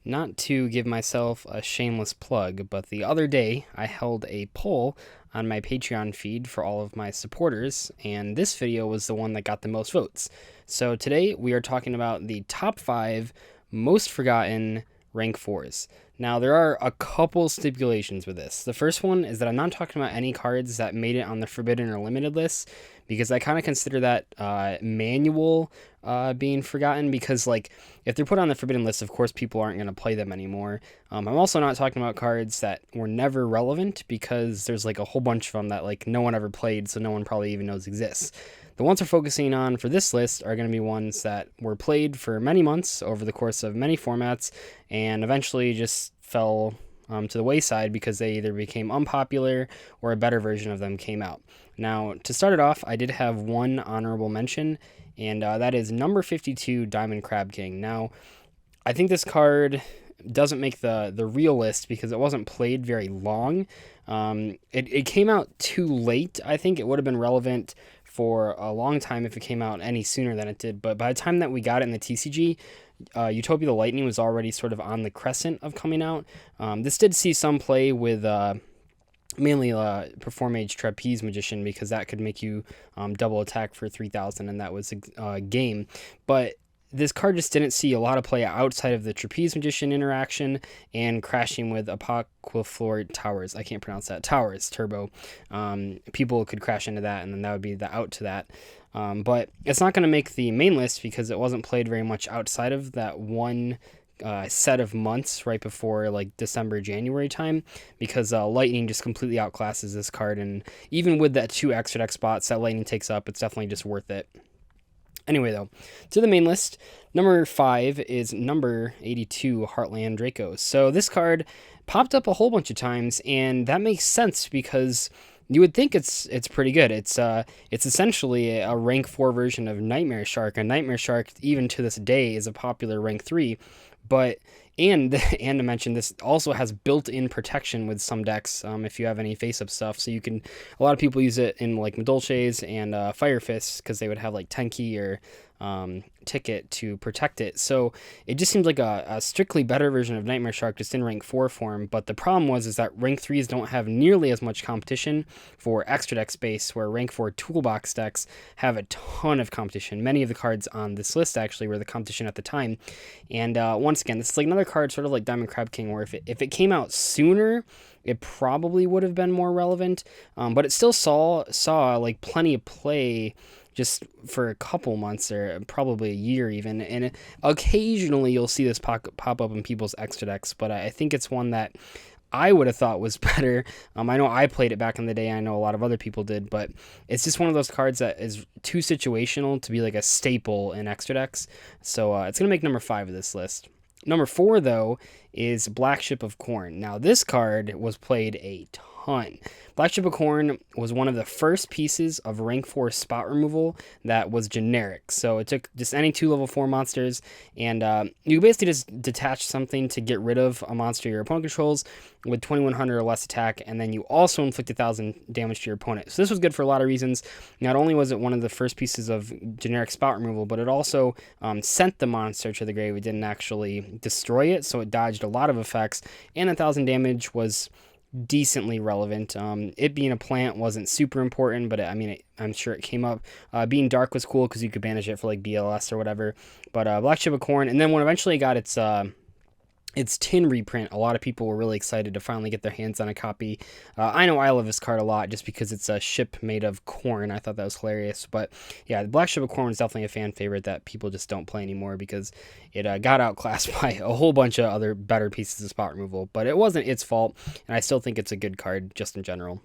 Not to give myself a shameless plug, but the other day I held a poll on my Patreon feed for all of my supporters, and this video was the one that got the most votes. So today we are talking about the top 5 most forgotten rank 4s. Now, there are a couple stipulations with this. The first one is that I'm not talking about any cards that made it on the forbidden or limited list, because I kind of consider that manual being forgotten, because like if they're put on the forbidden list, of course people aren't going to play them anymore. I'm also not talking about cards that were never relevant, because there's like a whole bunch of them that like no one ever played, so no one probably even knows exists. The ones we're focusing on for this list are going to be ones that were played for many months over the course of many formats and eventually just fell to the wayside because they either became unpopular or a better version of them came out. Now, to start it off, I did have one honorable mention, and that is number 52, Diamond Crab King. Now, I think this card doesn't make the real list because it wasn't played very long. It came out too late. I think it would have been relevant for a long time if it came out any sooner than it did. But by the time that we got it in the TCG, Utopia the Lightning was already sort of on the crescent of coming out. This did see some play with mainly Perform Age Trapeze Magician, because that could make you double attack for 3,000, and that was a game. But this card just didn't see a lot of play outside of the Trapeze Magician interaction and crashing with Apoquiflor Towers. I can't pronounce that. Towers, Turbo. People could crash into that, and then that would be the out to that. But it's not going to make the main list because it wasn't played very much outside of that one set of months right before like December, January time, because Lightning just completely outclasses this card. And even with that 2 extra deck spots that Lightning takes up, it's definitely just worth it. Anyway, though, to the main list, number 5 is number 82, Heartland Dracos. So this card popped up a whole bunch of times, and that makes sense because you would think it's pretty good. It's essentially a rank 4 version of Nightmare Shark. And Nightmare Shark, even to this day, is a popular rank 3, but and to mention, this also has built-in protection with some decks if you have any face-up stuff. So you can, a lot of people use it in like Madolches and Fire Fists because they would have like Tenki or Ticket to protect it. So it just seems like a strictly better version of Nightmare Shark, just in rank 4 form. But the problem is that rank 3s don't have nearly as much competition for extra deck space, where rank 4 toolbox decks have a ton of competition. Many of the cards on this list actually were the competition at the time. And once again, this is like another card sort of like Diamond Crab King, where if it came out sooner, it probably would have been more relevant. But it still saw like plenty of play just for a couple months, or probably a year even, and occasionally you'll see this pop up in people's extra decks, but I think it's one that I would have thought was better. I know I played it back in the day, I know a lot of other people did, but it's just one of those cards that is too situational to be like a staple in extra decks, so it's going to make number 5 of this list. Number 4, though, is Black Ship of Corn. Now, this card was played a ton. Black Ship of Corn was one of the first pieces of rank 4 spot removal that was generic. So it took just any 2 level 4 monsters, and you basically just detach something to get rid of a monster your opponent controls with 2100 or less attack, and then you also inflict 1,000 damage to your opponent. So this was good for a lot of reasons. Not only was it one of the first pieces of generic spot removal, but it also sent the monster to the grave. It didn't actually destroy it, so it dodged a lot of effects, and 1,000 damage was decently relevant. It being a plant wasn't super important, but I'm sure it came up. Being dark was cool because you could banish it for like BLS or whatever. But Black Ship of Corn, and then when eventually it got its tin reprint, a lot of people were really excited to finally get their hands on a copy. I know I love this card a lot just because it's a ship made of corn. I thought that was hilarious. But yeah, the Black Ship of Corn is definitely a fan favorite that people just don't play anymore because it got outclassed by a whole bunch of other better pieces of spot removal. But it wasn't its fault, and I still think it's a good card just in general.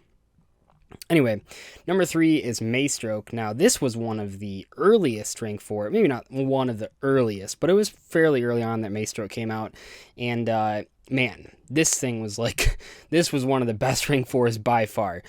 Anyway, number 3 is Maystroke. Now, this was one of the earliest rank 4, maybe not one of the earliest, but it was fairly early on that Maystroke came out, and man, this thing was like, this was one of the best rank 4s by far.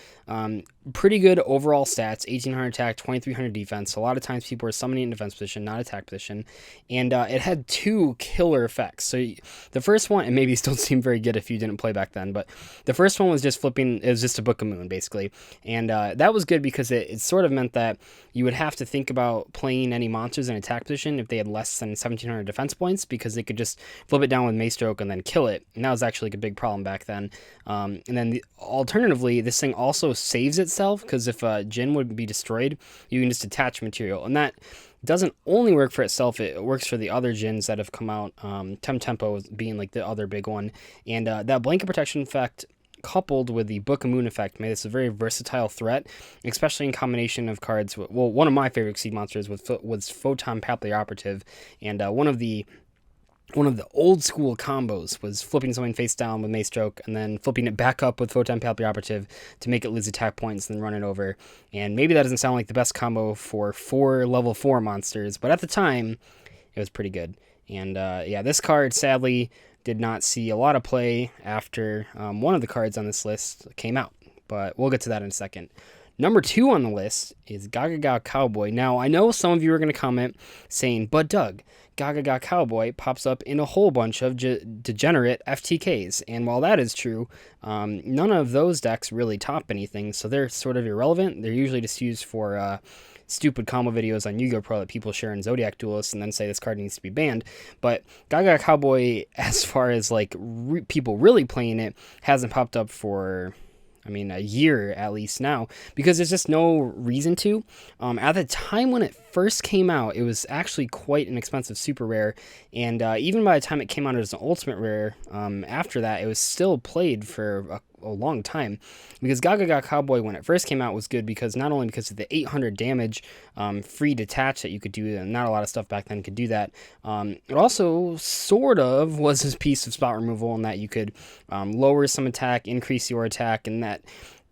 Pretty good overall stats, 1800 attack, 2300 defense. A lot of times people were summoning in defense position, not attack position. And it had 2 killer effects. So the first one, and maybe these don't seem very good if you didn't play back then, but the first one was just flipping, it was just a Book of Moon, basically. And that was good because it sort of meant that you would have to think about playing any monsters in attack position if they had less than 1700 defense points, because they could just flip it down with Mace Stroke and then kill it. And that was actually like a big problem back then. And then alternatively, this thing also saves itself, because if a Djinn would be destroyed, you can just attach material. And that doesn't only work for itself, it works for the other Djinns that have come out, Tempo being like the other big one. And that blanket protection effect, coupled with the Book of Moon effect, made this a very versatile threat, especially in combination of cards. Well, one of my favorite Exceed monsters was Photon Pathway Operative, and one of the old school combos was flipping something face down with Mace Stroke and then flipping it back up with Photon Pathway Operative to make it lose attack points and then run it over. And maybe that doesn't sound like the best combo for 4 level 4 monsters, but at the time, it was pretty good. And yeah, this card sadly did not see a lot of play after one of the cards on this list came out, but we'll get to that in a second. Number 2 on the list is Gaga Cowboy. Now, I know some of you are going to comment saying, but Doug, Gaga Cowboy pops up in a whole bunch of degenerate FTKs. And while that is true, none of those decks really top anything, so they're sort of irrelevant. They're usually just used for stupid combo videos on Yu-Gi-Oh! Pro that people share in Zodiac Duelists and then say this card needs to be banned. But Gaga Cowboy, as far as like people really playing it, hasn't popped up for, I mean, a year at least now, because there's just no reason to. At the time when it first came out, it was actually quite an expensive super rare, and even by the time it came out as an ultimate rare, after that, it was still played for a long time, because Gaga Cowboy, when it first came out, was good because not only because of the 800 damage free detach that you could do, and not a lot of stuff back then could do that, it also sort of was this piece of spot removal in that you could lower some attack, increase your attack, and that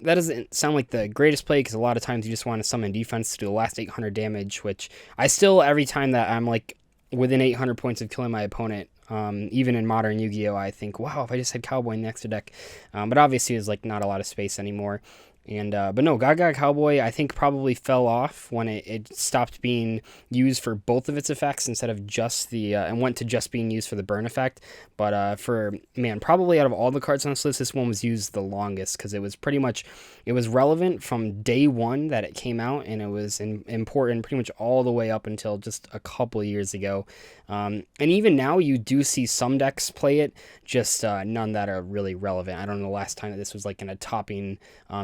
doesn't sound like the greatest play, because a lot of times you just want to summon defense to do the last 800 damage, which I still, every time that I'm like within 800 points of killing my opponent, even in modern Yu-Gi-Oh, I think, wow, if I just had Cowboy in the extra deck. But obviously there's like not a lot of space anymore. And but no, Gaga Cowboy, I think, probably fell off when it stopped being used for both of its effects instead of just the and went to just being used for the burn effect. But for, man, probably out of all the cards on this list, this one was used the longest, because it was pretty much, it was relevant from day one that it came out, and it was important pretty much all the way up until just a couple years ago. And even now you do see some decks play it, just none that are really relevant. I don't know the last time that this was like in a topping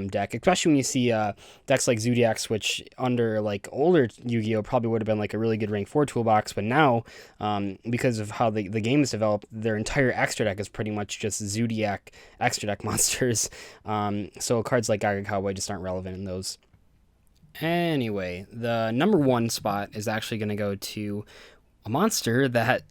deck, especially when you see decks like Zodiacs, which under like older Yu-Gi-Oh probably would have been like a really good rank 4 toolbox, but now because of how the game is developed, their entire extra deck is pretty much just Zodiac extra deck monsters. So cards like Gaga Cowboy just aren't relevant in those. Anyway, the number 1 spot is actually going to go to a monster that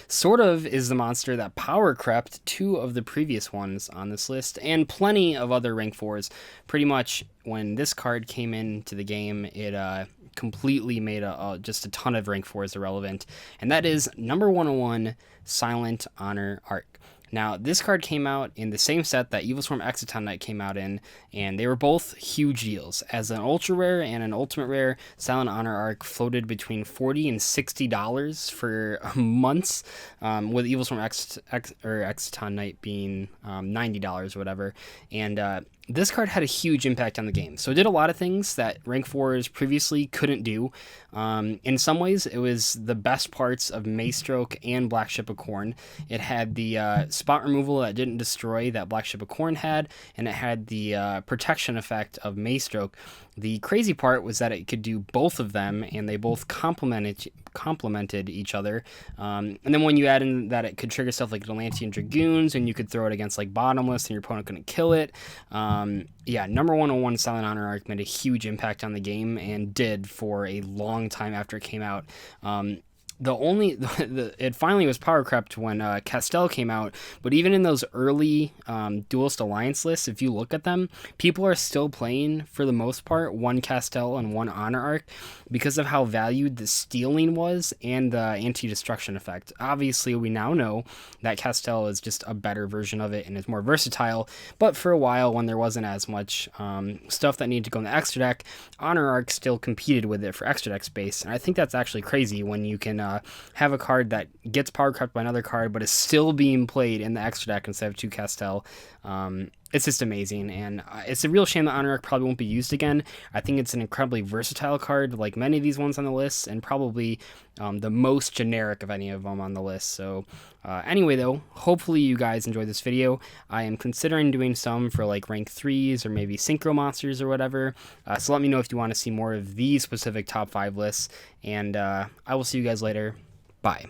sort of is the monster that power crept 2 of the previous ones on this list, and plenty of other rank 4s. Pretty much when this card came into the game, it completely made just a ton of rank 4s irrelevant, and that is number 101, Silent Honor Arc. Now, this card came out in the same set that Evil Swarm Exciton Knight came out in, and they were both huge deals. As an ultra rare and an ultimate rare, Silent Honor Arc floated between $40 and $60 for months, with Evil Swarm Exciton Knight being $90 or whatever. And this card had a huge impact on the game. So it did a lot of things that rank 4s previously couldn't do. In some ways, it was the best parts of Mace Stroke and Black Ship of Corn. It had the spot removal that didn't destroy that Black Ship of Corn had, and it had the protection effect of Mace Stroke. The crazy part was that it could do both of them, and they both complemented each other. And then when you add in that it could trigger stuff like Atlantean Dragoons, and you could throw it against like Bottomless, and your opponent couldn't kill it. Yeah, number 101 Silent Honor Arc made a huge impact on the game, and did for a long time after it came out. it finally was power crept when Castell came out, but even in those early Duelist Alliance lists, if you look at them, people are still playing, for the most part, one Castell and one Honor Arc because of how valued the stealing was and the anti-destruction effect. Obviously, we now know that Castell is just a better version of it and is more versatile, but for a while, when there wasn't as much stuff that needed to go in the extra deck, Honor Arc still competed with it for extra deck space, and I think that's actually crazy when you can have a card that gets power crept by another card but is still being played in the extra deck instead of 2 Castell. It's just amazing, and it's a real shame that Honor Arc probably won't be used again. I think it's an incredibly versatile card, like many of these ones on the list, and probably the most generic of any of them on the list. So anyway, though, hopefully you guys enjoyed this video. I am considering doing some for like rank 3s or maybe synchro monsters or whatever. So let me know if you want to see more of these specific top 5 lists, and I will see you guys later. Bye.